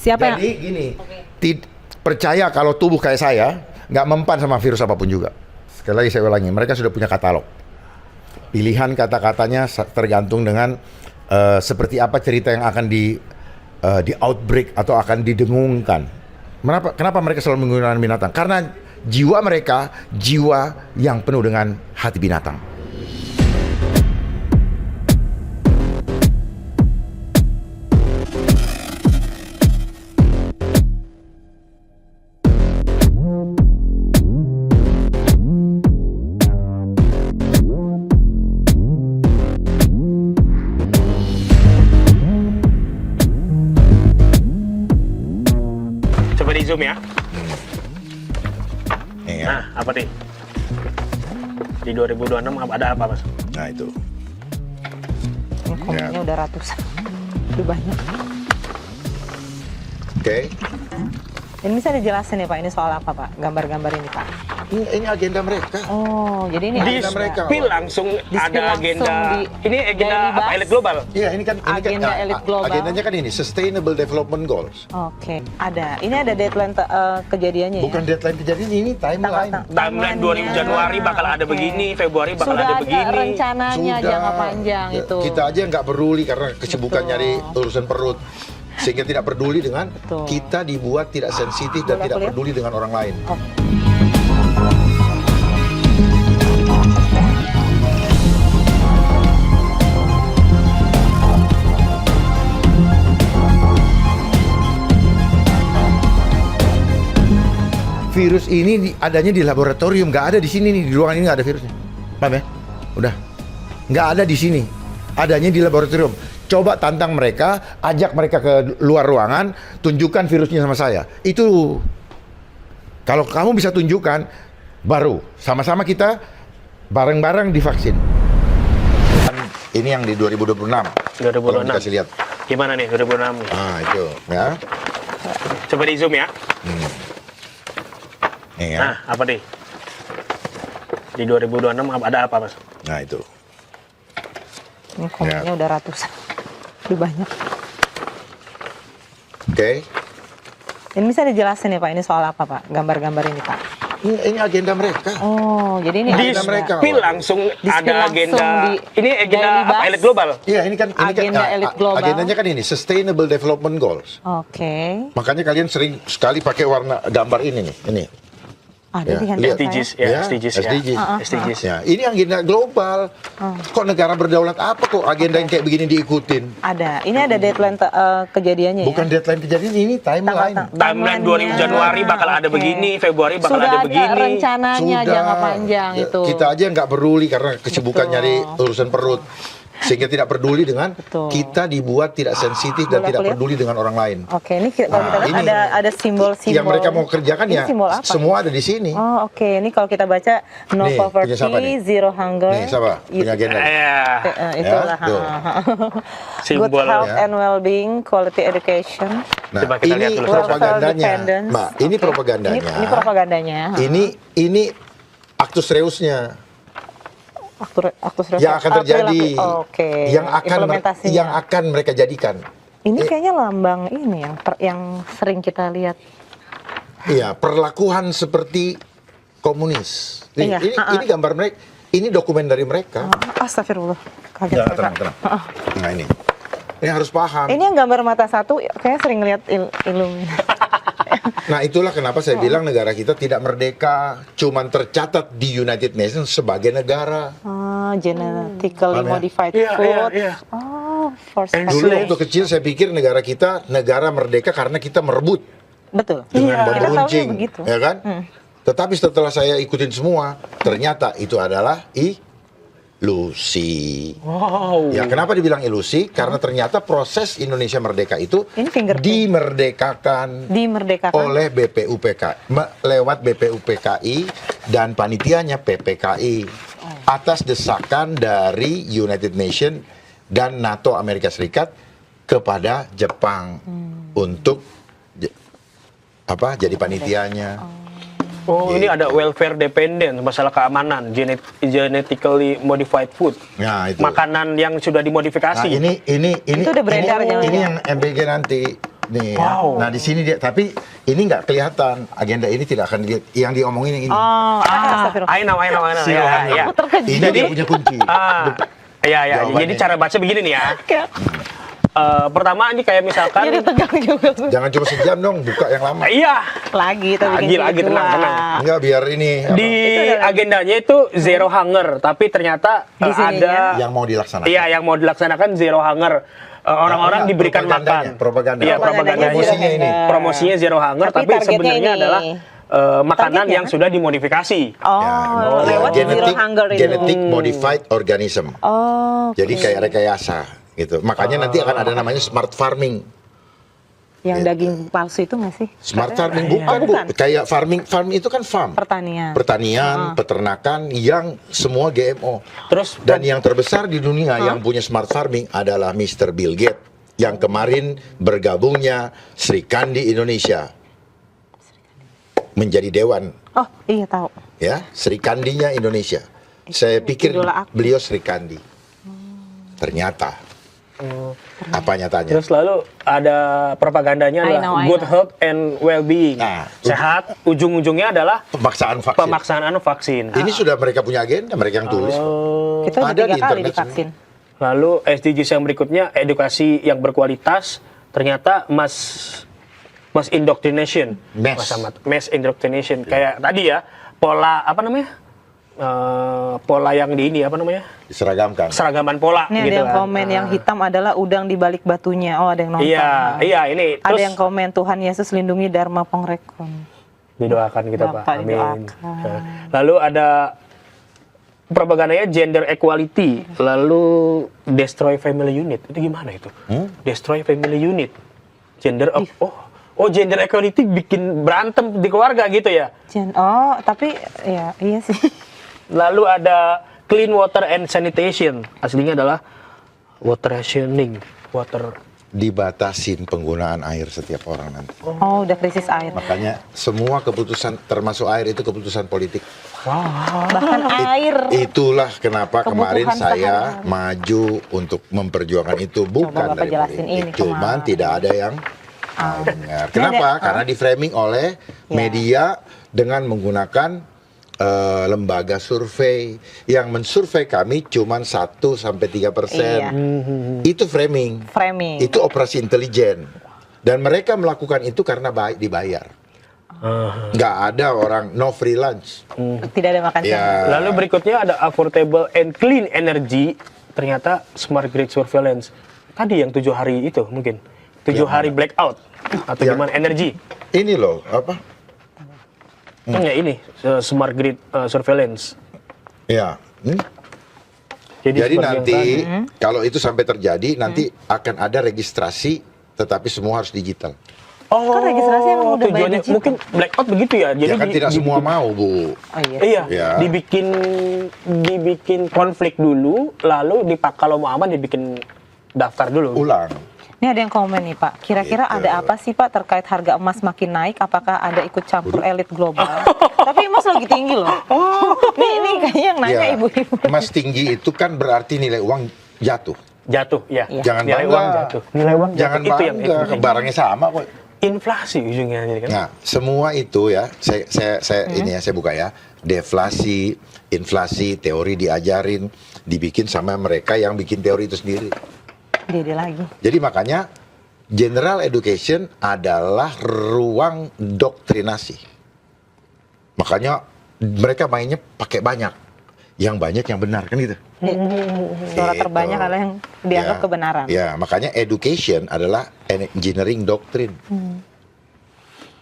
Siapa Jadi gini, percaya kalau tubuh kayak saya nggak mempan sama virus apapun juga. Sekali lagi saya ulangi, mereka sudah punya katalog. Pilihan kata-katanya tergantung dengan seperti apa cerita yang akan di outbreak atau akan didengungkan. Kenapa mereka selalu menggunakan binatang? Karena jiwa mereka jiwa yang penuh dengan hati binatang. Coba di zoom ya. Iya. Nah, apa nih? Di 2026 ada apa, Mas? Nah itu. Komennya udah ratusan, udah banyak. Oke. Ini bisa dijelasin ya Pak, ini soal apa Pak? Gambar-gambar ini Pak? Ini agenda mereka. Oh, jadi ini Di agenda mereka. spill langsung Di-spill ada langsung agenda. Ini agenda Daily apa? Buzz. Elit global. Iya, ini kan Agenda elit global. Agendanya kan ini Sustainable Development Goals. Oke, ada. Ini ada deadline kejadiannya Bukan ya? deadline kejadian, ini timeline. Timeline 2000 Januari bakal ada Oke. begini, Februari bakal Sudah ada ada begini. rencananya jangka panjang Ya, itu. Kita aja nggak peduli karena kesibukan Betul. nyari urusan perut. Sehingga tidak peduli dengan Betul. kita dibuat tidak sensitif dan Boleh tidak aku lihat? peduli dengan orang lain. Oh. Virus ini adanya di laboratorium, nggak ada di sini nih, di ruangan ini nggak ada virusnya. Paham ya? Udah, nggak ada di sini, adanya di laboratorium. Coba tantang mereka, ajak mereka ke luar ruangan, tunjukkan virusnya sama saya. Itu kalau kamu bisa tunjukkan, baru sama-sama kita bareng-bareng divaksin. Ini yang di 2026. 2026. Kalau kasih lihat. Gimana nih 2026 nih? Nah itu, ya. Coba di zoom ya. Nih, ya. Nah, apa nih? Di 2026 ada apa, Mas? Nah itu. Ini komennya udah ratusan, udah banyak. Oke. Ini bisa dijelasin ya Pak, ini soal apa Pak? Gambar-gambar ini Pak? Ini agenda mereka. Oh, jadi ini Di agenda mereka. spill langsung Di-spill ada langsung agenda. di Ini agenda Daily apa? Buzz. Elit global. Iya, ini kan Agenda elit global. agendanya kan ini Sustainable Development Goals. Oke. Makanya kalian sering sekali pakai warna gambar ini nih, ini. Ada Ya, di handphone lihat. saya. SDGs ya, SDGs ya. SDGs. SDGs. Ya, ini agenda global. Kok negara berdaulat apa kok agenda yang kayak begini diikutin? Ada. Ini ada deadline kejadiannya Bukan ya? deadline kejadian, ini timeline. Timeline 2000 Januari bakal ada Oke. begini, Februari bakal Sudah ada ada begini. rencananya jangka panjang Ya, itu. kita aja nggak peduli karena kesibukan Betul. nyari urusan perut. Sehingga tidak peduli dengan Betul. kita dibuat tidak sensitif dan Boleh tidak aku lihat? peduli dengan orang lain. Oke, ini kalau kita lihat ini ada simbol-simbol. yang mereka mau kerjakan Ini ya simbol apa? semua ada di sini. Oh, oke. Ini kalau kita baca no Nih, punya siapa poverty, nih? zero hunger. Nih, siapa? Punya agenda. Itulah. Ya, tuh. Good Simbol health ya. and well-being, quality education. Nah, Coba kita lihat ini dulu. propagandanya, Independence. Mbak. Ini Oke. propagandanya. Ini propagandanya. Ini aktus reusnya Aktus yang akan terjadi, Oke. yang akan mereka jadikan. Ini kayaknya lambang ini yang sering kita lihat. Iya, perlakuan seperti komunis. Iya, Ini gambar mereka, ini dokumen dari mereka. Astagfirullah. Kaget Jangan, saya, Pak. tenang. Nah ini harus paham. Ini yang gambar mata satu, kayaknya sering lihat Nah itulah kenapa saya bilang negara kita tidak merdeka, cuman tercatat di United Nations sebagai negara. genetically Paham ya? modified Iya, food. iya, iya. Oh, for Dulu waktu kecil saya pikir negara kita negara merdeka karena kita merebut Betul. dengan bambu Kita tahunya runcing, begitu. ya kan? Tetapi setelah saya ikutin semua, ternyata itu adalah ilusi. Wow. Ya, kenapa dibilang ilusi? Karena ternyata proses Indonesia merdeka itu Ini fingerprint. dimerdekakan oleh BPUPK lewat BPUPKI dan panitianya PPKI atas desakan dari United Nations dan NATO Amerika Serikat kepada Jepang untuk jadi panitianya. Oh, ini ada welfare dependent, masalah keamanan, genetically modified food. Nah, itu. Makanan yang sudah dimodifikasi. Nah, ini Itu udah beredar ini jangan-jangan. yang MBG nanti nih. Wow. Ya. Nah di sini dia, tapi ini nggak kelihatan. Agenda ini tidak akan dilihat. Yang diomongin yang ini. Astagfirullah. I know. Si Ya, Anu. ya. Aku terkejut. Ini dia punya kunci. Ya. Jawabannya. Jadi cara baca begini nih ya. Pertama ini kayak misalkan. Jadi tegang juga. Jangan cuma sejam dong, buka yang lama. Iya. Lagi tapi Lagi, tenang. Enggak, biar ini apa, Di agendanya itu zero hunger, tapi ternyata Di sininya. ada yang mau dilaksanakan. Iya, yang mau dilaksanakan zero hunger. Orang-orang Enggak, diberikan propagandanya, makan. propaganda. Iya, Propagandanya propagandanya. Promosinya ini. Promosinya zero hunger, Tapi tapi targetnya sebenarnya ini. adalah makanan Targetnya yang sudah dimodifikasi. Oh, Ya, lewat zero hunger itu. genetic modified organism. Oh, Jadi kayak rekayasa gitu. Makanya nanti akan ada namanya smart farming. yang daging palsu itu nggak sih? Smart farming Oh, bukan, Bu. bukan. Kayak farm itu kan farm. Pertanian. Pertanian, peternakan yang semua GMO. Terus Dan yang terbesar di dunia yang punya smart farming adalah Mr. Bill Gates yang kemarin bergabungnya Sri Kandi Indonesia menjadi dewan, Oh, iya tahu. ya, Sri Kandinya Indonesia. Saya pikir idola aku. beliau Sri Kandi. Ternyata apa nyatanya? Terus lalu ada propagandanya I adalah know. good health and well-being. Nah, Sehat, ujung-ujungnya adalah Pemaksaan vaksin. pemaksanaan vaksin. Ini sudah mereka punya agenda, mereka yang tulis. Kita udah Ada 3 di kali internet divaksin. Lalu SDGs yang berikutnya edukasi yang berkualitas, ternyata mass indoctrination. Mass indoctrination. Kayak tadi ya, pola apa namanya? Pola yang di ini apa namanya? Diseragamkan. Seragaman pola Ini gitu ada yang kan. komen yang hitam adalah udang di balik batunya. Oh, ada yang nonton. Iya, ini Ada terus yang komen Tuhan Yesus lindungi Dharma Pongrekon. didoakan kita Bapak Pak. Amin. didoakan. Nah, lalu ada propagandanya gender equality, lalu destroy family unit. Itu gimana itu? Destroy family unit. Gender equality bikin berantem di keluarga gitu ya. Oh, tapi ya iya sih. Lalu ada clean water and sanitation. Aslinya adalah water rationing, water. Dibatasin penggunaan air setiap orang nanti. Oh, udah krisis air. Makanya semua keputusan termasuk air itu keputusan politik. Bahkan air. Itulah kenapa kemarin Kebutuhan saya sehari-hari. maju untuk memperjuangkan itu bukan Bapak dari jelasin politik. ini Cuman kemarin. tidak ada yang mau dengar. Ini Kenapa? ada- Karena di framing oleh Ya. media dengan menggunakan lembaga survei yang mensurvei kami cuman 1-3%. Iya. Itu framing. Framing. Itu operasi intelijen. Dan mereka melakukan itu karena dibayar. Nggak ada orang no free lunch. Tidak ada makan siang. Ya. Lalu berikutnya ada affordable and clean energy. Ternyata smart grid surveillance. Tadi yang 7 hari itu mungkin. 7 hari blackout. Atau Yang- gimana energi. Ini loh, apa? Ya ini smart grid surveillance. Ya. Jadi seperti yang nanti tadi. kalau itu sampai terjadi nanti akan ada registrasi tetapi semua harus digital. Kan registrasi emang udah by tujuannya digital. mungkin blackout begitu ya. Ya kan tidak semua mau, Bu. Oh iya. Iya, Ya. dibikin konflik dulu, lalu kalau mau aman dibikin daftar dulu. Ulang. Ini ada yang komen nih Pak. Kira-kira Gitu. ada apa sih Pak terkait harga emas makin naik? Apakah ada ikut campur elit global? Tapi emas lagi tinggi loh. Ini kayaknya yang nanya Ya, ibu-ibu. emas tinggi itu kan berarti nilai uang jatuh. Jatuh, ya. Iya. Jangan Nilai bangga. uang jatuh. Nilai uang jatuh. Jangan itu yang bangga, barangnya sama kok. inflasi ujungnya jadi kan. Nah, semua itu ya, ini ya saya buka ya. Deflasi, inflasi, teori diajarin, dibikin sama mereka yang bikin teori itu sendiri. Dia lagi. Jadi makanya general education adalah ruang doktrinasi. Makanya mereka mainnya pakai banyak. Yang banyak yang benar kan gitu. Suara Gitu. terbanyak adalah yang dianggap Ya, kebenaran. Ya, makanya education adalah engineering doctrine.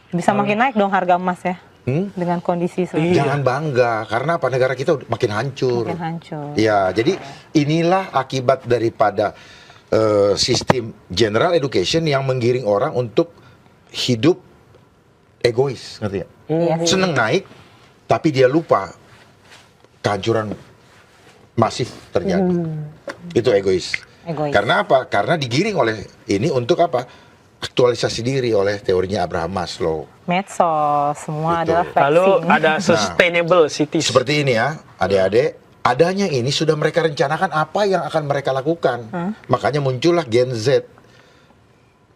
Bisa makin naik dong harga emas ya. Dengan kondisi seperti Jangan bangga karena apa, negara kita makin hancur. makin hancur. Ya, jadi inilah akibat daripada sistem general education yang menggiring orang untuk hidup egois, ngerti ya? Iya sih. Seneng naik, tapi dia lupa kehancuran masif terjadi. Itu egois. Egois. Karena apa? Karena digiring oleh ini untuk apa? Aktualisasi diri oleh teorinya Abraham Maslow. Medsos semua Gitu. adalah flexing. Lalu ada sustainable cities. Seperti ini ya, adik-adik. Adanya ini sudah mereka rencanakan apa yang akan mereka lakukan. Makanya muncullah Gen Z.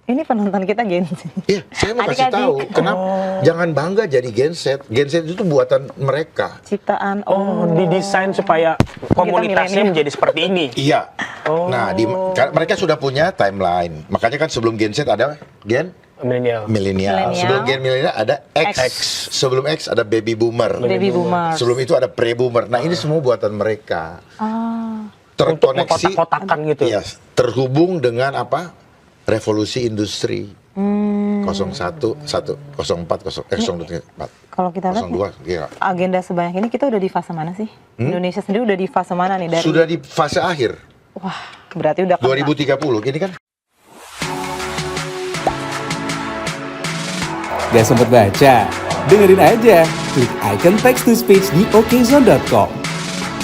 Ini penonton kita Gen Z. Iya, saya mau kasih Adik-adik. tahu kenapa jangan bangga jadi Gen Z. Gen Z itu buatan mereka. Ciptaan. Didesain supaya komunitasnya milenial. menjadi seperti ini. Iya. Nah, mereka sudah punya timeline. Makanya kan sebelum Gen Z ada Gen Milenial. milenial. Milenial. Sebelum Gen milenial ada X. X. Sebelum X ada baby boomer. Baby boomer. Sebelum itu ada pre-boomer. Nah, ini semua buatan mereka. Untuk Terkoneksi, mengkotak-kotakan gitu. iya, terhubung dengan apa? Revolusi industri. 01, 04, 04. Kalau kita lihat 02, kira. agenda sebanyak ini kita udah di fase mana sih? Indonesia sendiri udah di fase mana nih dari? Sudah di fase akhir. Wah, berarti udah kena. 2030. Ini kan Gak sempet baca? Dengerin aja, klik icon text to speech di okezone.com.